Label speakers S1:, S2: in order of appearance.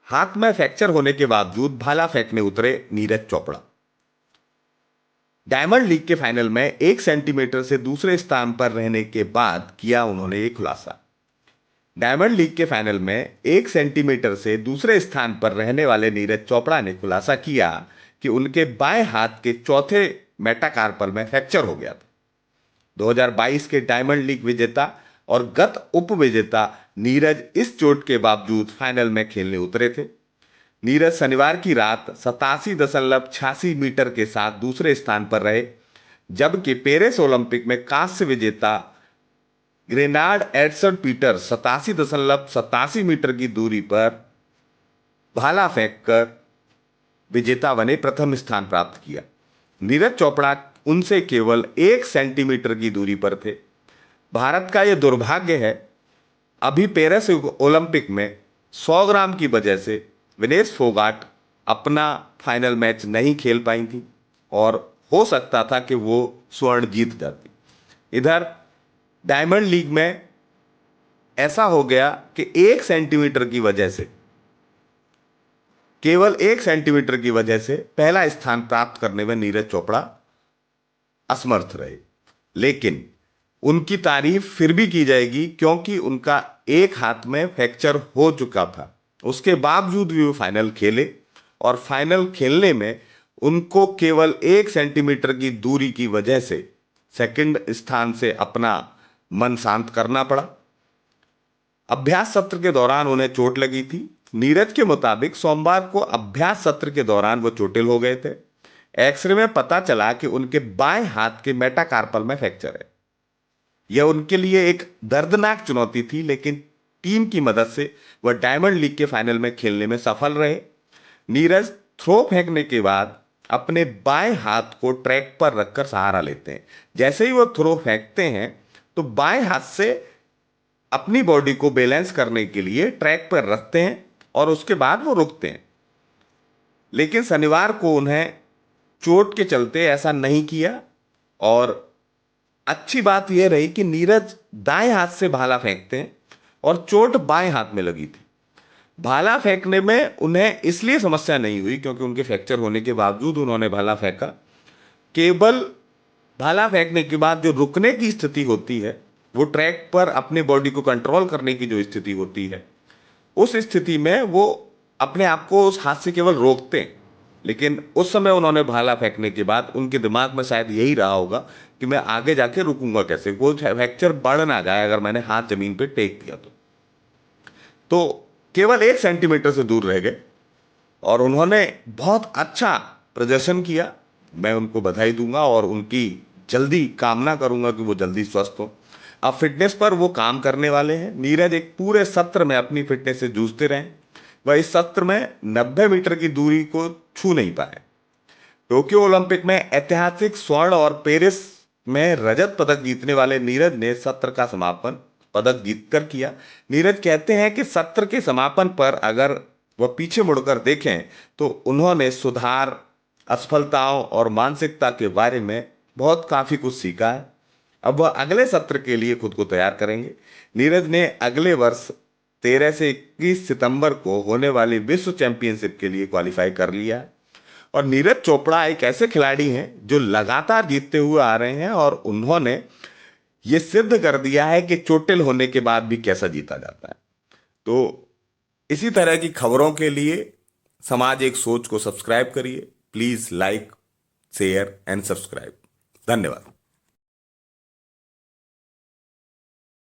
S1: हाथ में फ्रैक्चर होने के बावजूद भाला फेंकने उतरे नीरज चोपड़ा। डायमंड लीग के फाइनल में 1 सेंटीमीटर से दूसरे स्थान पर रहने के बाद किया उन्होंने ये खुलासा। डायमंड लीग के फाइनल में 1 सेंटीमीटर से दूसरे स्थान पर रहने वाले नीरज चोपड़ा ने खुलासा किया कि उनके बाएं हाथ के चौथे मेटाकार्पल में फ्रैक्चर हो गया था। 2022 के डायमंड लीग विजेता और गत उप विजेता नीरज इस चोट के बावजूद फाइनल में खेलने उतरे थे। नीरज शनिवार की रात 87.86 मीटर के साथ दूसरे स्थान पर रहे, जबकि पेरिस ओलंपिक में कांस्य विजेता ग्रेनार्ड एडसन पीटर 87.87 मीटर की दूरी पर भाला फेंककर विजेता बने, प्रथम स्थान प्राप्त किया। नीरज चोपड़ा उनसे केवल 1 सेंटीमीटर की दूरी पर थे। भारत का यह दुर्भाग्य है, अभी पेरिस ओलंपिक में 100 ग्राम की वजह से विनेश फोगाट अपना फाइनल मैच नहीं खेल पाई थी और हो सकता था कि वो स्वर्ण जीत जाती। इधर डायमंड लीग में ऐसा हो गया कि 1 सेंटीमीटर की वजह से, केवल 1 सेंटीमीटर की वजह से पहला स्थान प्राप्त करने में नीरज चोपड़ा असमर्थ रहे। लेकिन उनकी तारीफ फिर भी की जाएगी क्योंकि उनका एक हाथ में फ्रैक्चर हो चुका था। उसके बावजूद भी वो फाइनल खेले और फाइनल खेलने में उनको केवल 1 सेंटीमीटर की दूरी की वजह से सेकंड स्थान से अपना मन शांत करना पड़ा। अभ्यास सत्र के दौरान उन्हें चोट लगी थी। नीरज के मुताबिक सोमवार को अभ्यास सत्र के दौरान वो चोटिल हो गए थे। एक्सरे में पता चला कि उनके बाएं हाथ के मेटाकार्पल में फ्रैक्चर है। यह उनके लिए एक दर्दनाक चुनौती थी, लेकिन टीम की मदद से वह डायमंड लीग के फाइनल में खेलने में सफल रहे। नीरज थ्रो फेंकने के बाद अपने बाएं हाथ को ट्रैक पर रखकर सहारा लेते हैं। जैसे ही वो थ्रो फेंकते हैं तो बाएं हाथ से अपनी बॉडी को बैलेंस करने के लिए ट्रैक पर रखते हैं और उसके बाद वो रुकते हैं। लेकिन शनिवार को उन्हें चोट के चलते ऐसा नहीं किया और अच्छी बात यह रही कि नीरज दाएं हाथ से भाला फेंकते हैं और चोट बाएं हाथ में लगी थी। भाला फेंकने में उन्हें इसलिए समस्या नहीं हुई क्योंकि उनके फ्रैक्चर होने के बावजूद उन्होंने भाला फेंका। केवल भाला फेंकने के बाद जो रुकने की स्थिति होती है, वो ट्रैक पर अपने बॉडी को कंट्रोल करने की जो स्थिति होती है, उस स्थिति में वो अपने आप को उस हाथ से केवल रोकते हैं। लेकिन उस समय उन्होंने भाला फेंकने के बाद उनके दिमाग में शायद यही रहा होगा कि मैं आगे जाके रुकूंगा कैसे, वो फ्रैक्चर बढ़ ना जाए अगर मैंने हाथ जमीन पे टेक दिया तो केवल 1 सेंटीमीटर से दूर रह गए और उन्होंने बहुत अच्छा प्रदर्शन किया। मैं उनको बधाई दूंगा और उनकी जल्दी कामना करूंगा कि वो जल्दी स्वस्थ हो। अब फिटनेस पर वो काम करने वाले हैं। नीरज एक पूरे सत्र में अपनी फिटनेस से जूझते रहे। वह इस सत्र में 90 मीटर की दूरी को छू नहीं पाए। टोक्यो ओलंपिक में ऐतिहासिक स्वर्ण और पेरिस में रजत पदक जीतने वाले नीरज ने सत्र का समापन पदक जीतकर किया। नीरज कहते हैं कि सत्र के समापन पर अगर वह पीछे मुड़कर देखें तो उन्होंने सुधार, असफलताओं और मानसिकता के बारे में बहुत काफी कुछ सीखा है। अब वह अगले सत्र के लिए खुद को तैयार करेंगे। नीरज ने अगले वर्ष 13 से 21 सितंबर को होने वाली विश्व चैंपियनशिप के लिए क्वालिफाई कर लिया है। और नीरज चोपड़ा एक ऐसे खिलाड़ी हैं जो लगातार जीतते हुए आ रहे हैं और उन्होंने ये सिद्ध कर दिया है कि चोटिल होने के बाद भी कैसा जीता जाता है। तो इसी तरह की खबरों के लिए समाज एक सोच को सब्सक्राइब करिए। Please like, share and subscribe. धन्यवाद।